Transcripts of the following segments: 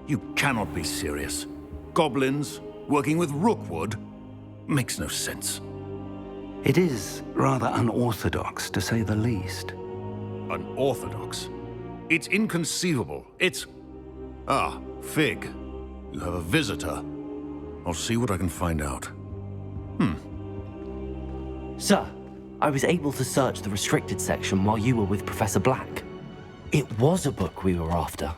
You cannot be serious. Goblins working with Rookwood? Makes no sense. It is rather unorthodox, to say the least. Unorthodox? It's inconceivable. It's... Ah, Fig. You have a visitor. I'll see what I can find out. Sir, I was able to search the restricted section while you were with Professor Black. It was a book we were after.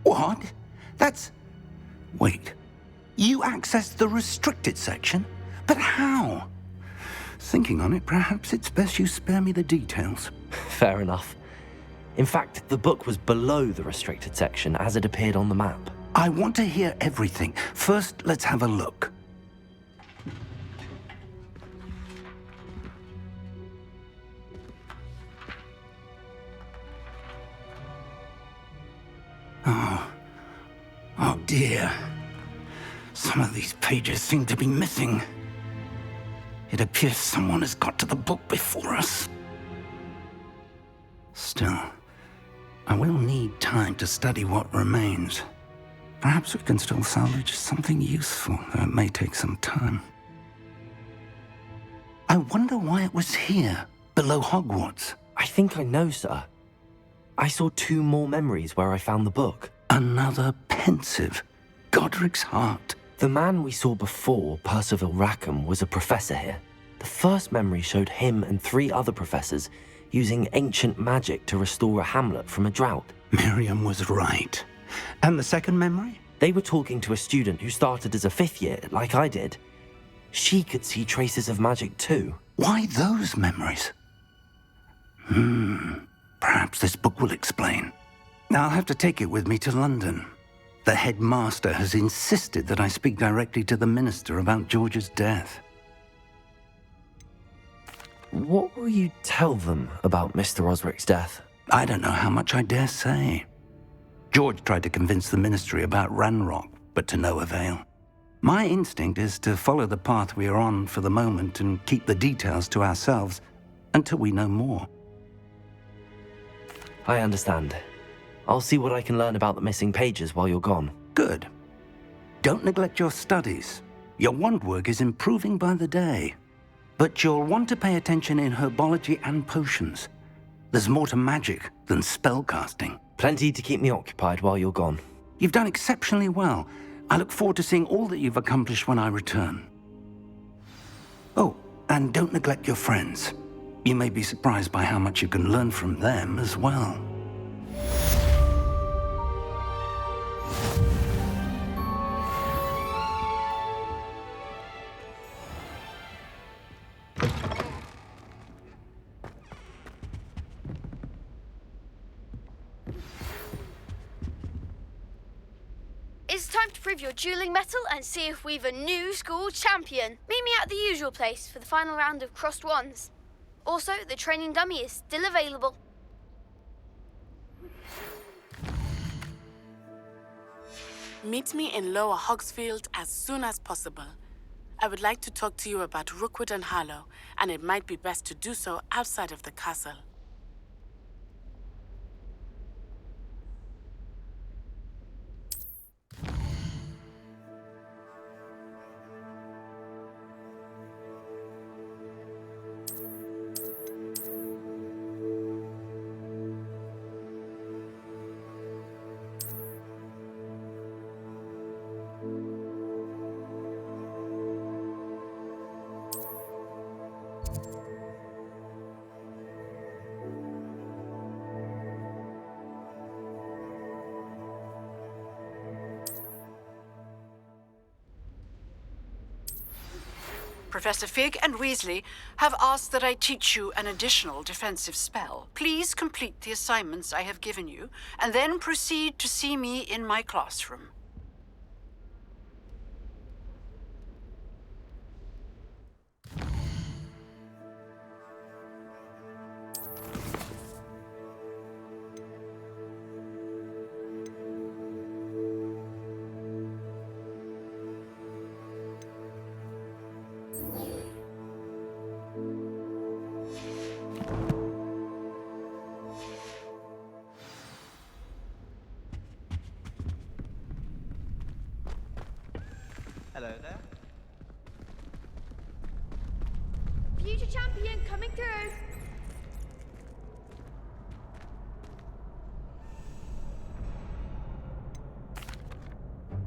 What? That's... Wait. You accessed the restricted section? But how? Thinking on it, perhaps it's best you spare me the details. Fair enough. In fact, the book was below the restricted section as it appeared on the map. I want to hear everything. First, let's have a look. Oh dear. Some of these pages seem to be missing. It appears someone has got to the book before us. Still, I will need time to study what remains. Perhaps we can still salvage something useful, though it may take some time. I wonder why it was here, below Hogwarts. I think I know, sir. I saw 2 more memories where I found the book. Another pensive. Godric's heart. The man we saw before, Percival Rackham, was a professor here. The first memory showed him and 3 other professors using ancient magic to restore a hamlet from a drought. Miriam was right. And the second memory? They were talking to a student who started as a 5th year, like I did. She could see traces of magic too. Why those memories? Perhaps this book will explain. Now I'll have to take it with me to London. The headmaster has insisted that I speak directly to the minister about George's death. What will you tell them about Mr. Osric's death? I don't know how much I dare say. George tried to convince the ministry about Ranrock, but to no avail. My instinct is to follow the path we are on for the moment and keep the details to ourselves until we know more. I understand. I'll see what I can learn about the missing pages while you're gone. Good. Don't neglect your studies. Your wand work is improving by the day. But you'll want to pay attention in herbology and potions. There's more to magic than spellcasting. Plenty to keep me occupied while you're gone. You've done exceptionally well. I look forward to seeing all that you've accomplished when I return. Oh, and don't neglect your friends. You may be surprised by how much you can learn from them as well. It's time to prove your dueling mettle and see if we've a new school champion. Meet me at the usual place for the final round of crossed wands. Also, the training dummy is still available. Meet me in Lower Hogsfield as soon as possible. I would like to talk to you about Rookwood and Harlow, and it might be best to do so outside of the castle. Professor Fig and Weasley have asked that I teach you an additional defensive spell. Please complete the assignments I have given you, and then proceed to see me in my classroom. Hello there. Future champion coming through.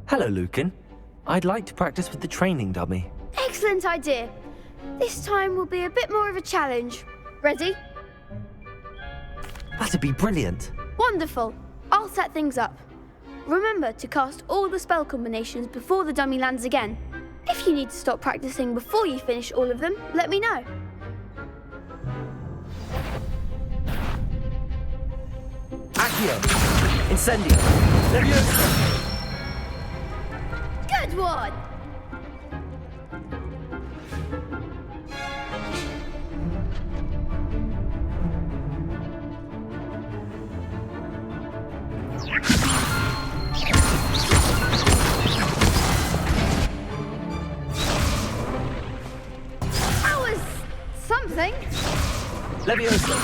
Hello, Lucan. I'd like to practice with the training dummy. Excellent idea. This time will be a bit more of a challenge. Ready? That'd be brilliant. Wonderful. I'll set things up. Remember to cast all the spell combinations before the dummy lands again. If you need to stop practicing before you finish all of them, let me know. Accio! Incendio! Leviosa! Good one! That was something. Leviosa!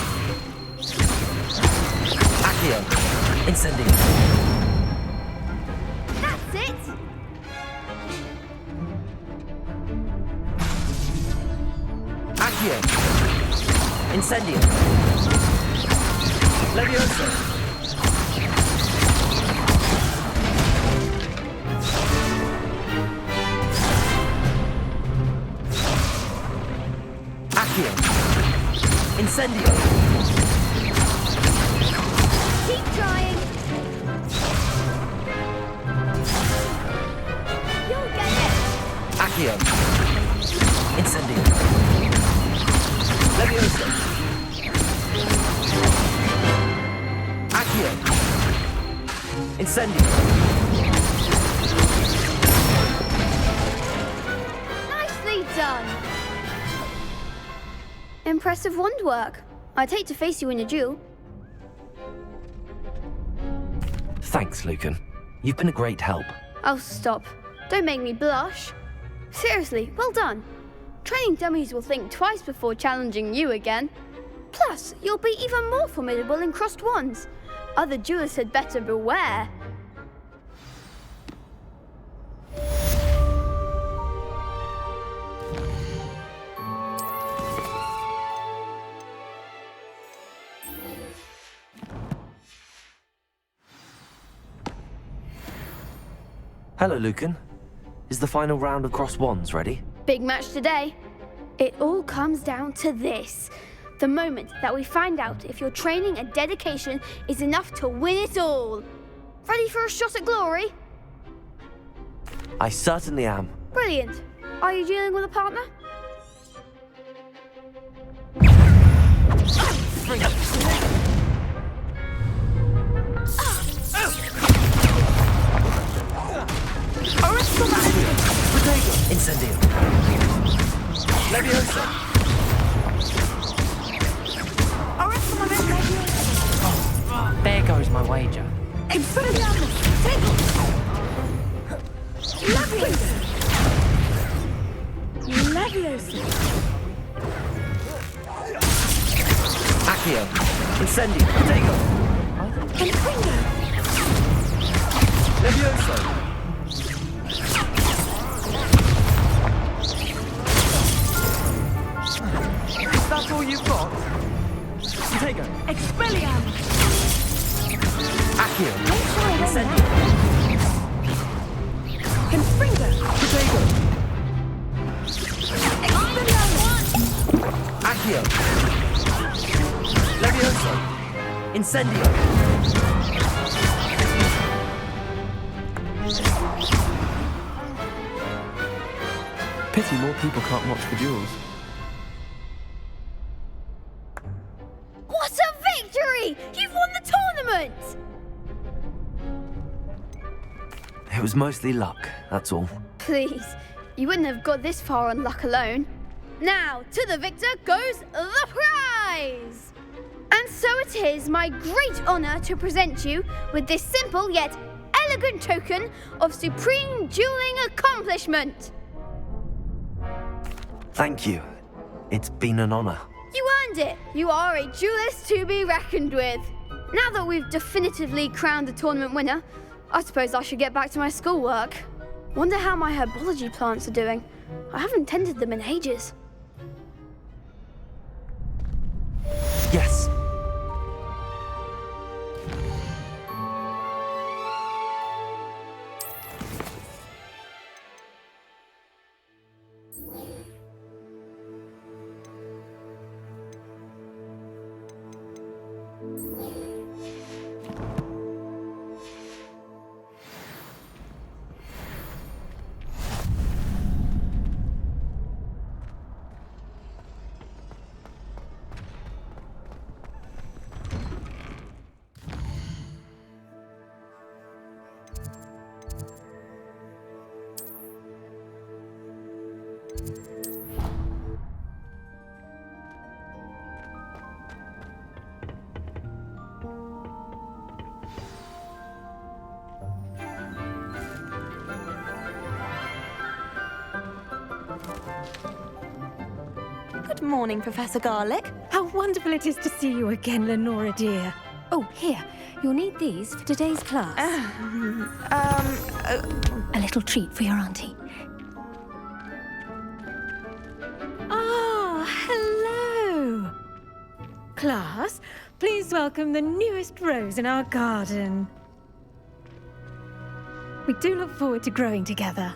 Accio! Incendio! That's it. Accio! Incendio! Leviosa! Accio! Incendio! Keep trying. You'll get it. Accio! Incendio! Leviosa! Accio! Incendio! Nicely done. Impressive wand work. I'd hate to face you in a duel. Thanks, Lucan. You've been a great help. Oh, stop. Don't make me blush. Seriously, well done. Training dummies will think twice before challenging you again. Plus, you'll be even more formidable in crossed wands. Other duelists had better beware. Hello, Lucan. Is the final round of crossed wands ready? Big match today. It all comes down to this. The moment that we find out if your training and dedication is enough to win it all. Ready for a shot at glory? I certainly am. Brilliant. Are you dealing with a partner? Incendio! Leviosa! There goes my wager. Accio! Incendio! Protego! Leviosa! Is that all you've got? Protego! Expelliarmus! Accio! Incendio! Protego! Accio! Leviosa! Incendio! Pity more people can't watch the duels. What a victory! You've won the tournament! It was mostly luck, that's all. Please, you wouldn't have got this far on luck alone. Now, to the victor goes the prize! And so it is my great honour to present you with this simple yet elegant token of supreme dueling accomplishment. Thank you. It's been an honor. You earned it. You are a duelist to be reckoned with. Now that we've definitively crowned the tournament winner, I suppose I should get back to my schoolwork. Wonder how my herbology plants are doing. I haven't tended them in ages. Yes. Good morning, Professor Garlick. How wonderful it is to see you again, Lenora dear. Oh, here. You'll need these for today's class. A little treat for your auntie. Ah, hello. Class, please welcome the newest rose in our garden. We do look forward to growing together.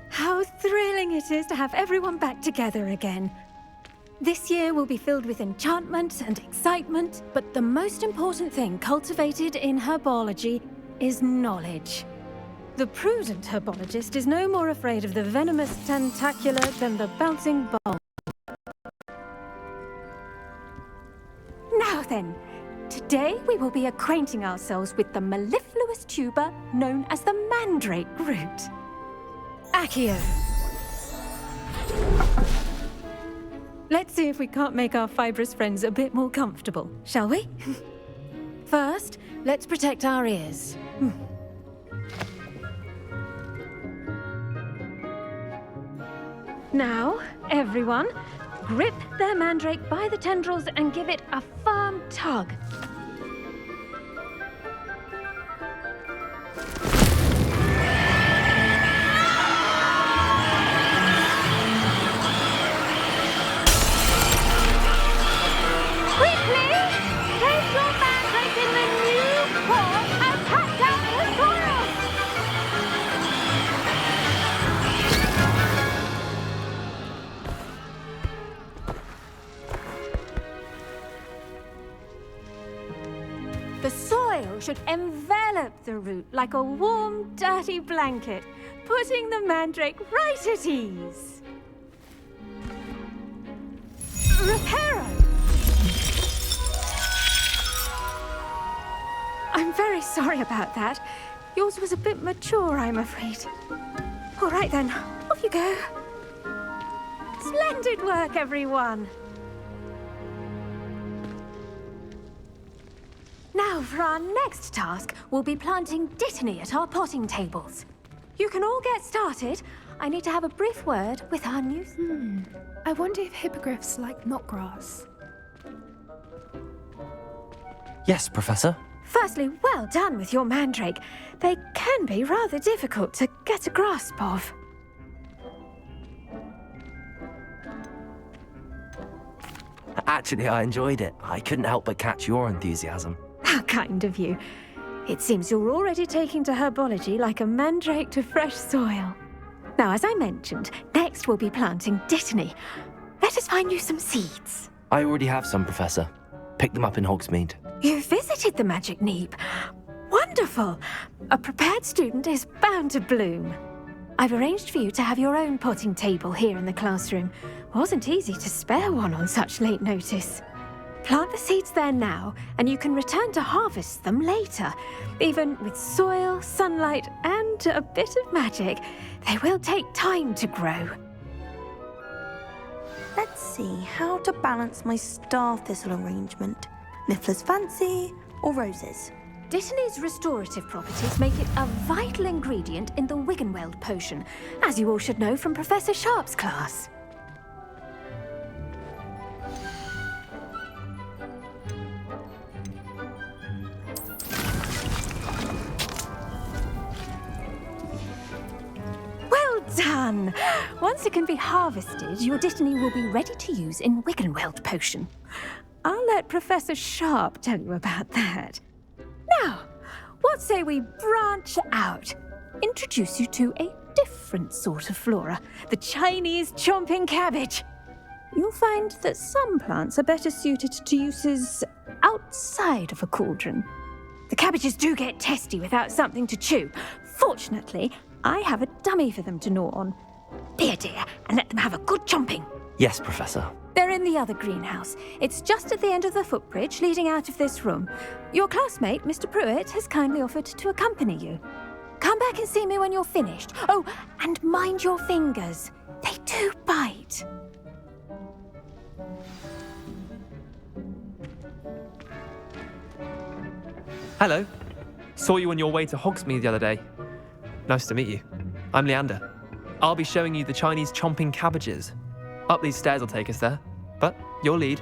How thrilling it is to have everyone back together again. This year will be filled with enchantment and excitement, but the most important thing cultivated in herbology is knowledge. The prudent herbologist is no more afraid of the venomous tentacula than the bouncing ball. Now then, today we will be acquainting ourselves with the mellifluous tuber known as the mandrake root. Accio. Let's see if we can't make our fibrous friends a bit more comfortable, shall we? First, let's protect our ears. Now, everyone, grip their mandrake by the tendrils and give it a firm tug. The soil should envelop the root like a warm, dirty blanket, putting the mandrake right at ease. Reparo! I'm very sorry about that. Yours was a bit mature, I'm afraid. All right then, off you go. Splendid work, everyone. Now, for our next task, we'll be planting dittany at our potting tables. You can all get started. I need to have a brief word with our new... I wonder if hippogriffs like knotgrass. Yes, Professor. Firstly, well done with your mandrake. They can be rather difficult to get a grasp of. Actually, I enjoyed it. I couldn't help but catch your enthusiasm. How kind of you. It seems you're already taking to herbology like a mandrake to fresh soil. Now, as I mentioned, next we'll be planting dittany. Let us find you some seeds. I already have some, Professor. Picked them up in Hogsmeade. You visited the Magic Neep. Wonderful! A prepared student is bound to bloom. I've arranged for you to have your own potting table here in the classroom. Wasn't easy to spare one on such late notice. Plant the seeds there now, and you can return to harvest them later. Even with soil, sunlight, and a bit of magic, they will take time to grow. Let's see how to balance my star thistle arrangement. Niffler's fancy or roses? Dittany's restorative properties make it a vital ingredient in the Wiggenweld potion, as you all should know from Professor Sharp's class. done. Once it can be harvested, your Dittany will be ready to use in Wiggenweld potion. I'll let Professor Sharp tell you about that. Now, what say we branch out? Introduce you to a different sort of flora, the Chinese chomping cabbage. You'll find that some plants are better suited to uses outside of a cauldron. The cabbages do get testy without something to chew. Fortunately, I have a dummy for them to gnaw on. Be a dear and let them have a good chomping. Yes, Professor. They're in the other greenhouse. It's just at the end of the footbridge leading out of this room. Your classmate, Mr. Pruitt, has kindly offered to accompany you. Come back and see me when you're finished. Oh, and mind your fingers. They do bite. Hello. Saw you on your way to Hogsmeade the other day. Nice to meet you. I'm Leander. I'll be showing you the Chinese chomping cabbages. Up these stairs will take us there, but your lead.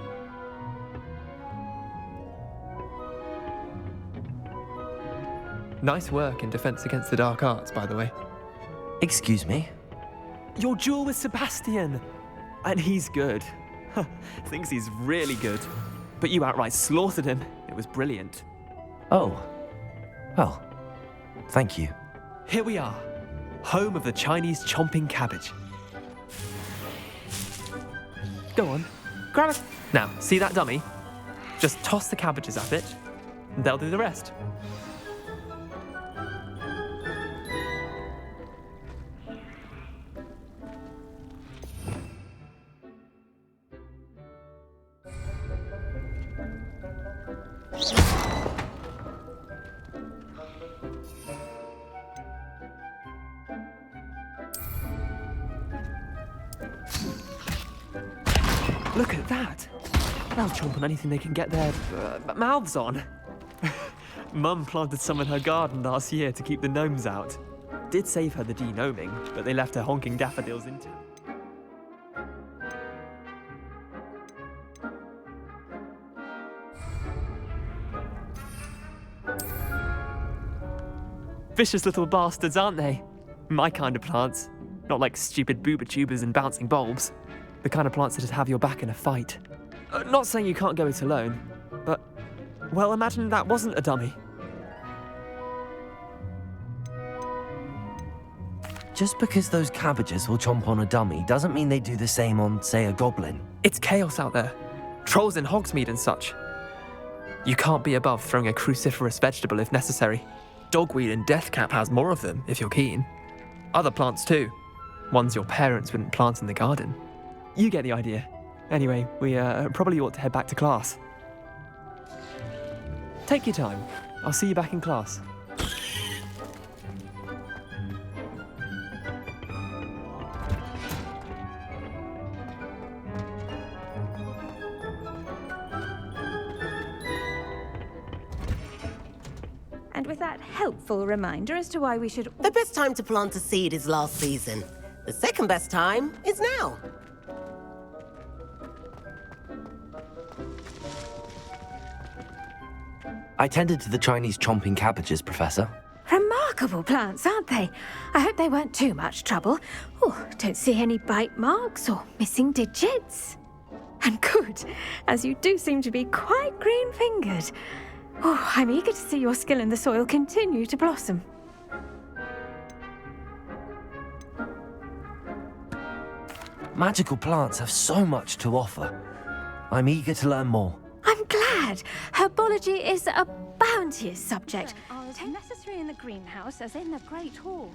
Nice work in Defense Against the Dark Arts, by the way. Excuse me? Your duel with Sebastian! And he's good. Thinks he's really good. But you outright slaughtered him. It was brilliant. Oh. Well, thank you. Here we are, home of the Chinese chomping cabbage. Go on, grab it. Now, see that dummy? Just toss the cabbages at it, and they'll do the rest. Look at that! They'll chomp on anything they can get their mouths on. Mum planted some in her garden last year to keep the gnomes out. Did save her the de-gnoming, but they left her honking daffodils in town. Vicious little bastards, aren't they? My kind of plants. Not like stupid booba tubers and bouncing bulbs. The kind of plants that'd have your back in a fight. Not saying you can't go it alone, but, well, imagine that wasn't a dummy. Just because those cabbages will chomp on a dummy doesn't mean they do the same on, say, a goblin. It's chaos out there. Trolls in Hogsmeade and such. You can't be above throwing a cruciferous vegetable if necessary. Dogweed and deathcap has more of them, if you're keen. Other plants too. Ones your parents wouldn't plant in the garden. You get the idea. Anyway, we probably ought to head back to class. Take your time. I'll see you back in class. And with that helpful reminder as to why we should... The best time to plant a seed is last season. The second best time is now. I tended to the Chinese chomping cabbages, Professor. Remarkable plants, aren't they? I hope they weren't too much trouble. Oh, don't see any bite marks or missing digits. And good, as you do seem to be quite green-fingered. Oh, I'm eager to see your skill in the soil continue to blossom. Magical plants have so much to offer. I'm eager to learn more. I'm glad. Herbology is a bounteous subject. Are as necessary in the greenhouse as in the Great Hall.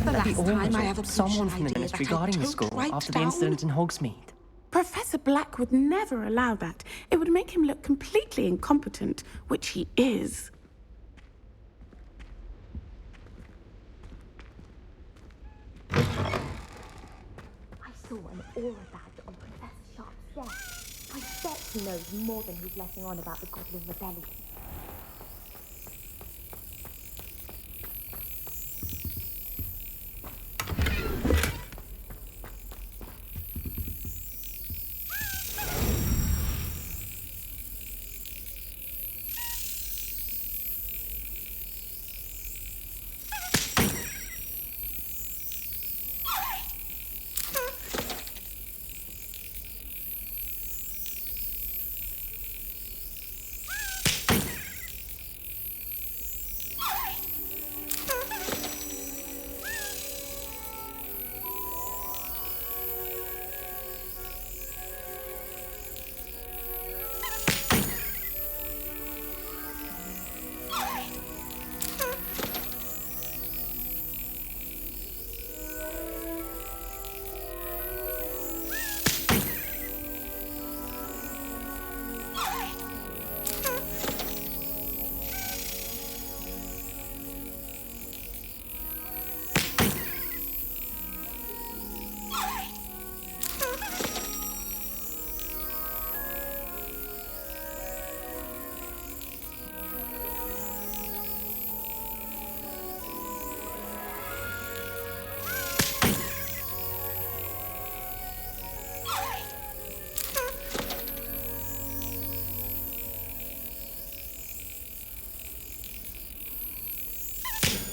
the last time I ever someone from the ministry guarding the school after the incident in Hogsmeade. Professor Black would never allow that. It would make him look completely incompetent, which he is. I saw an aura badge on Professor Sharp's desk. I bet he knows more than he's letting on about the Goblin Rebellion.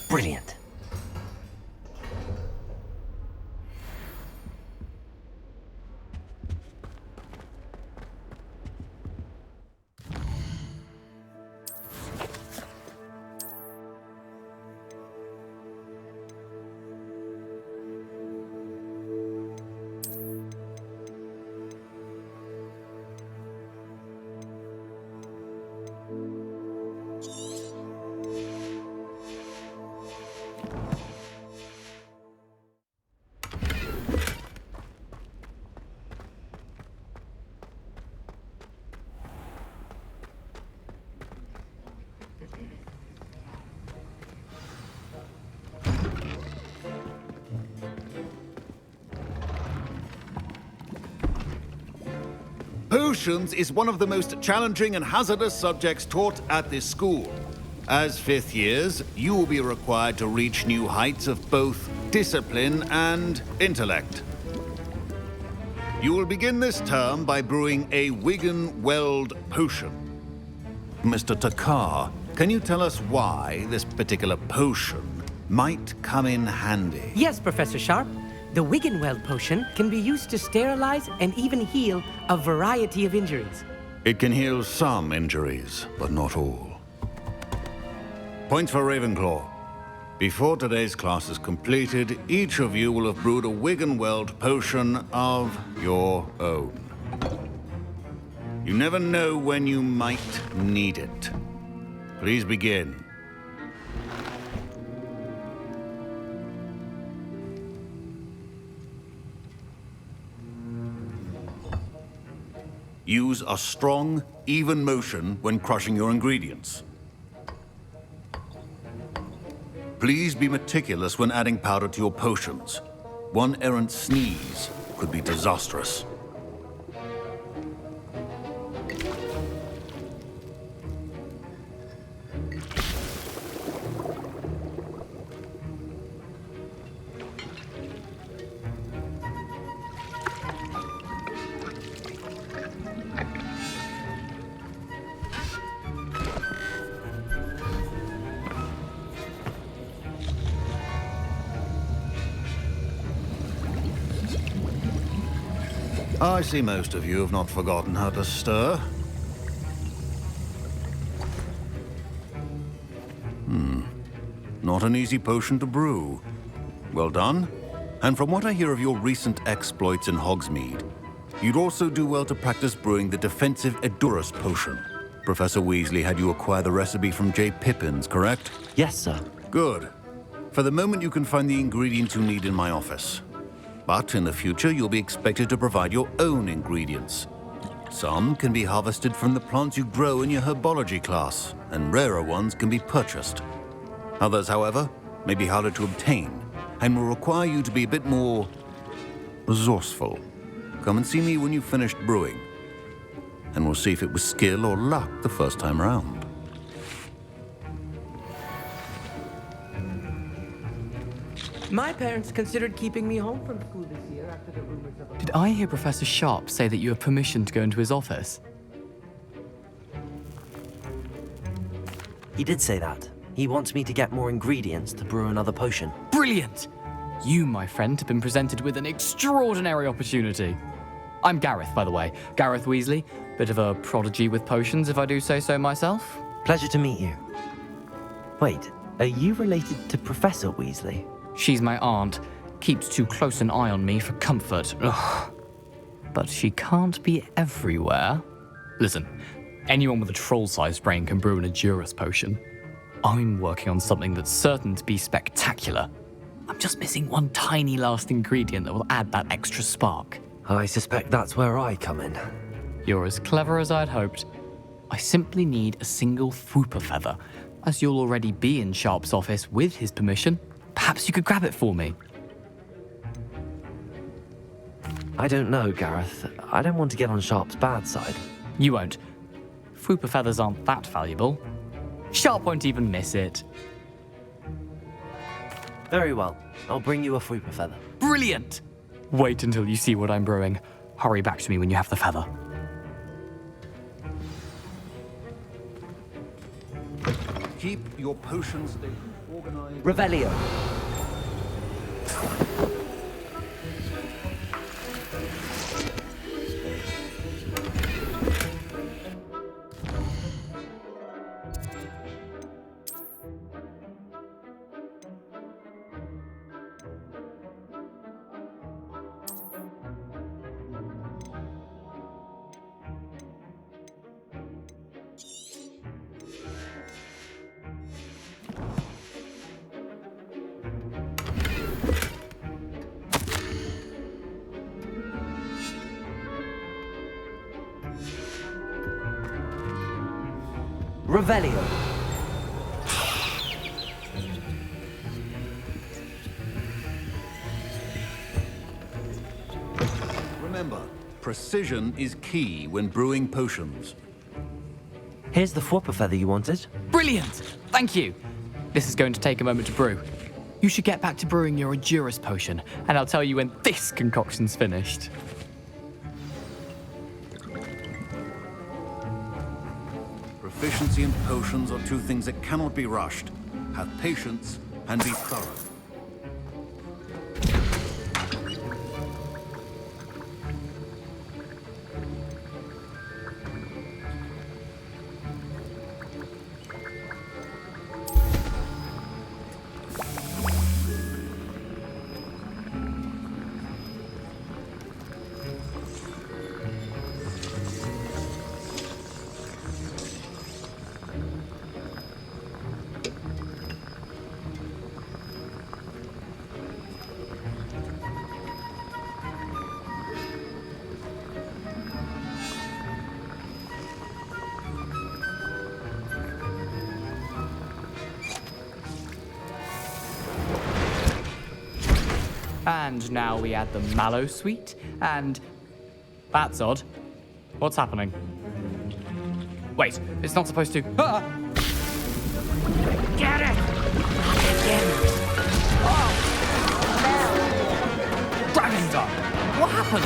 Brilliant. Potions is one of the most challenging and hazardous subjects taught at this school. As fifth years, you will be required to reach new heights of both discipline and intellect. You will begin this term by brewing a Wiggenweld potion. Mr. Takar, can you tell us why this particular potion might come in handy? Yes, Professor Sharp. The Wiggenweld potion can be used to sterilize and even heal a variety of injuries. It can heal some injuries, but not all. Points for Ravenclaw. Before today's class is completed, each of you will have brewed a Wiggenweld potion of your own. You never know when you might need it. Please begin. Use a strong, even motion when crushing your ingredients. Please be meticulous when adding powder to your potions. One errant sneeze could be disastrous. I see most of you have not forgotten how to stir. Not an easy potion to brew. Well done. And from what I hear of your recent exploits in Hogsmeade, you'd also do well to practice brewing the defensive Edurus potion. Professor Weasley had you acquire the recipe from J. Pippins, correct? Yes, sir. Good. For the moment, you can find the ingredients you need in my office. But in the future, you'll be expected to provide your own ingredients. Some can be harvested from the plants you grow in your herbology class, and rarer ones can be purchased. Others, however, may be harder to obtain, and will require you to be a bit more resourceful. Come and see me when you've finished brewing, and we'll see if it was skill or luck the first time around. My parents considered keeping me home from school this year after the rumors of... Did I hear Professor Sharp say that you have permission to go into his office? He did say that. He wants me to get more ingredients to brew another potion. Brilliant! You, my friend, have been presented with an extraordinary opportunity. I'm Gareth, by the way. Gareth Weasley. Bit of a prodigy with potions, if I do say so myself. Pleasure to meet you. Wait, are you related to Professor Weasley? She's my aunt. Keeps too close an eye on me for comfort. Ugh. But she can't be everywhere. Listen, anyone with a troll-sized brain can brew an Edurus potion. I'm working on something that's certain to be spectacular. I'm just missing one tiny last ingredient that will add that extra spark. I suspect that's where I come in. You're as clever as I'd hoped. I simply need a single Fwooper feather. As you'll already be in Sharp's office with his permission, perhaps you could grab it for me. I don't know, Gareth. I don't want to get on Sharp's bad side. You won't. Fwooper feathers aren't that valuable. Sharp won't even miss it. Very well. I'll bring you a Fwooper feather. Brilliant! Wait until you see what I'm brewing. Hurry back to me when you have the feather. Keep your potion station organized. Revelio. Revelio. Remember, precision is key when brewing potions. Here's the Fwooper feather you wanted. Brilliant! Thank you. This is going to take a moment to brew. You should get back to brewing your Edurus potion, and I'll tell you when this concoction's finished. Proficiency and potions are two things that cannot be rushed. Have patience and be thorough. And now we add the mallow sweet, and... That's odd. What's happening? Wait, it's not supposed to... Ah! Get it! Dragon's up! What happened?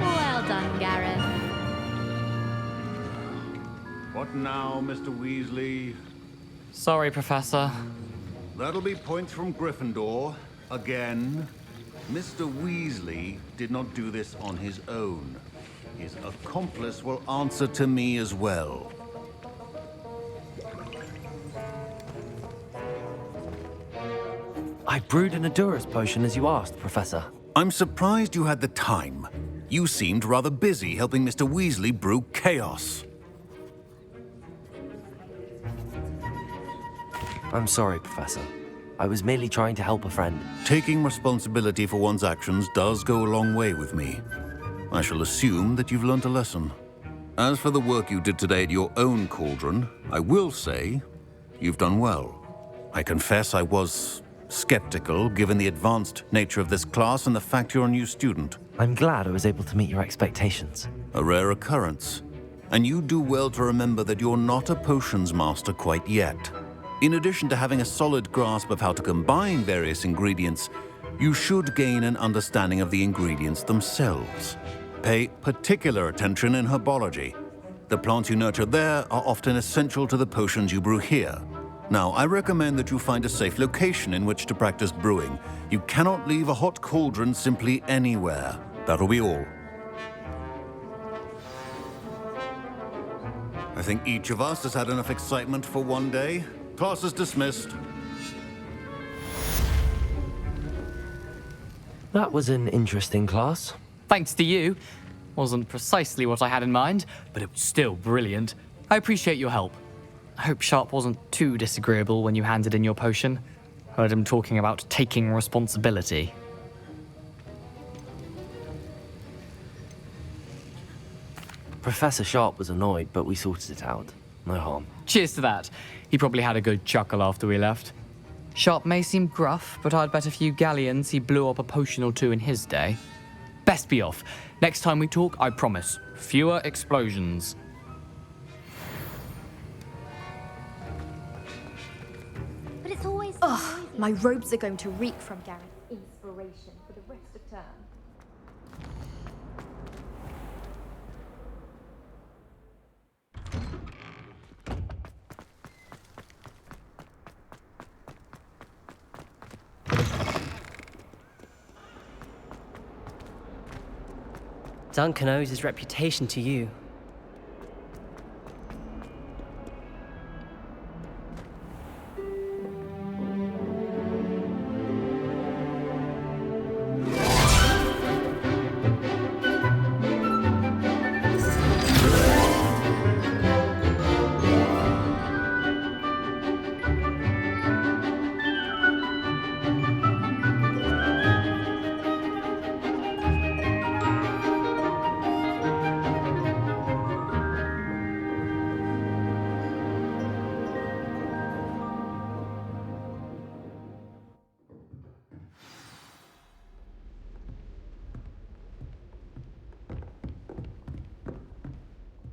Well done, Gareth. What now, Mr. Weasley? Sorry, Professor. That'll be points from Gryffindor. Again. Mr. Weasley did not do this on his own. His accomplice will answer to me as well. I brewed an Edurus potion as you asked, Professor. I'm surprised you had the time. You seemed rather busy helping Mr. Weasley brew chaos. I'm sorry, Professor. I was merely trying to help a friend. Taking responsibility for one's actions does go a long way with me. I shall assume that you've learnt a lesson. As for the work you did today at your own cauldron, I will say you've done well. I confess I was skeptical, given the advanced nature of this class and the fact you're a new student. I'm glad I was able to meet your expectations. A rare occurrence. And you do well to remember that you're not a potions master quite yet. In addition to having a solid grasp of how to combine various ingredients, you should gain an understanding of the ingredients themselves. Pay particular attention in herbology. The plants you nurture there are often essential to the potions you brew here. Now, I recommend that you find a safe location in which to practice brewing. You cannot leave a hot cauldron simply anywhere. That'll be all. I think each of us has had enough excitement for one day. Class is dismissed. That was an interesting class. Thanks to you. Wasn't precisely what I had in mind, but it was still brilliant. I appreciate your help. I hope Sharp wasn't too disagreeable when you handed in your potion. Heard him talking about taking responsibility. Professor Sharp was annoyed, but we sorted it out. No harm. Cheers to that. He probably had a good chuckle after we left. Sharp may seem gruff, but I'd bet a few galleons he blew up a potion or two in his day. Best be off. Next time we talk, I promise, fewer explosions. But it's always... Ugh, my robes are going to reek from Gareth's inspiration for the rest of term. Duncan owes his reputation to you.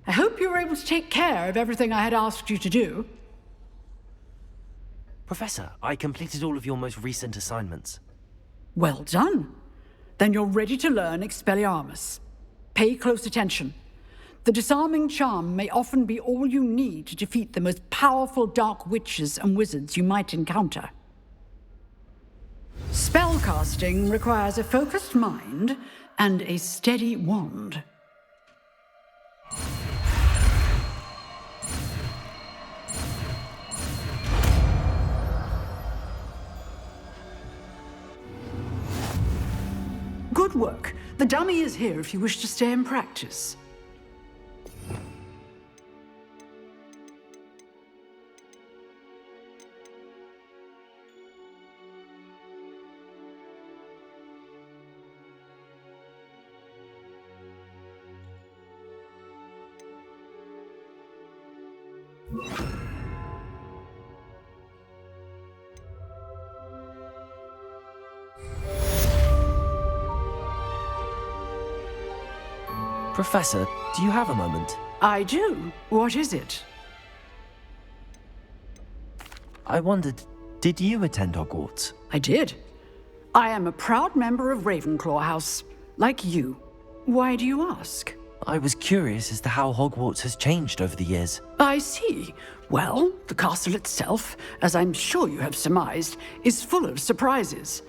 I hope you were able to take care of everything I had asked you to do. Professor, I completed all of your most recent assignments. Well done. Then you're ready to learn Expelliarmus. Pay close attention. The disarming charm may often be all you need to defeat the most powerful dark witches and wizards you might encounter. Spellcasting requires a focused mind and a steady wand. Good work. The dummy is here if you wish to stay and practice. Professor, do you have a moment? I do. What is it? I wondered, did you attend Hogwarts? I did. I am a proud member of Ravenclaw House, like you. Why do you ask? I was curious as to how Hogwarts has changed over the years. I see. Well, the castle itself, as I'm sure you have surmised, is full of surprises.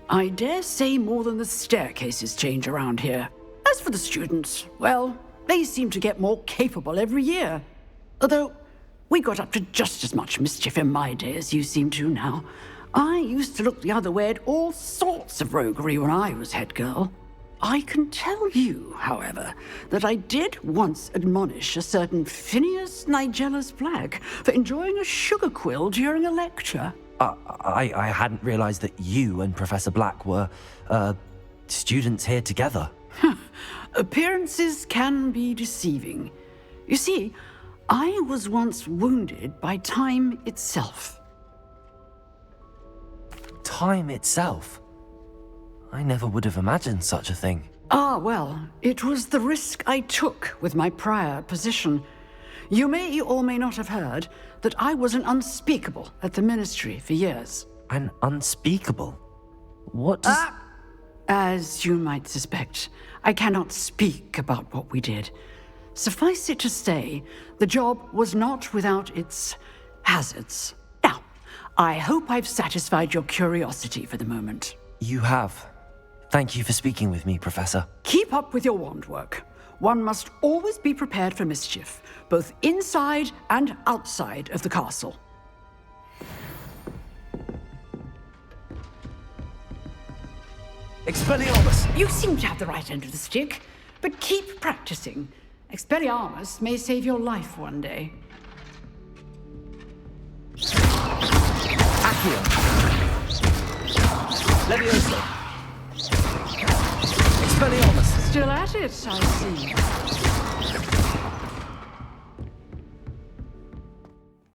I dare say more than the staircases change around here. As for the students, well, they seem to get more capable every year. Although, we got up to just as much mischief in my day as you seem to now. I used to look the other way at all sorts of roguery when I was head girl. I can tell you, however, that I did once admonish a certain Phineas Nigellus Black for enjoying a sugar quill during a lecture. I hadn't realized that you and Professor Black were, students here together. Appearances can be deceiving. You see, I was once wounded by time itself. Time itself? I never would have imagined such a thing. Ah, well, it was the risk I took with my prior position. You may or may not have heard that I was an unspeakable at the Ministry for years. An unspeakable? What does... As you might suspect, I cannot speak about what we did. Suffice it to say, the job was not without its hazards. Now, I hope I've satisfied your curiosity for the moment. You have. Thank you for speaking with me, Professor. Keep up with your wand work. One must always be prepared for mischief, both inside and outside of the castle. Expelliarmus! You seem to have the right end of the stick, but keep practicing. Expelliarmus may save your life one day. Accio! Levioso! Expelliarmus! Still at it, I see.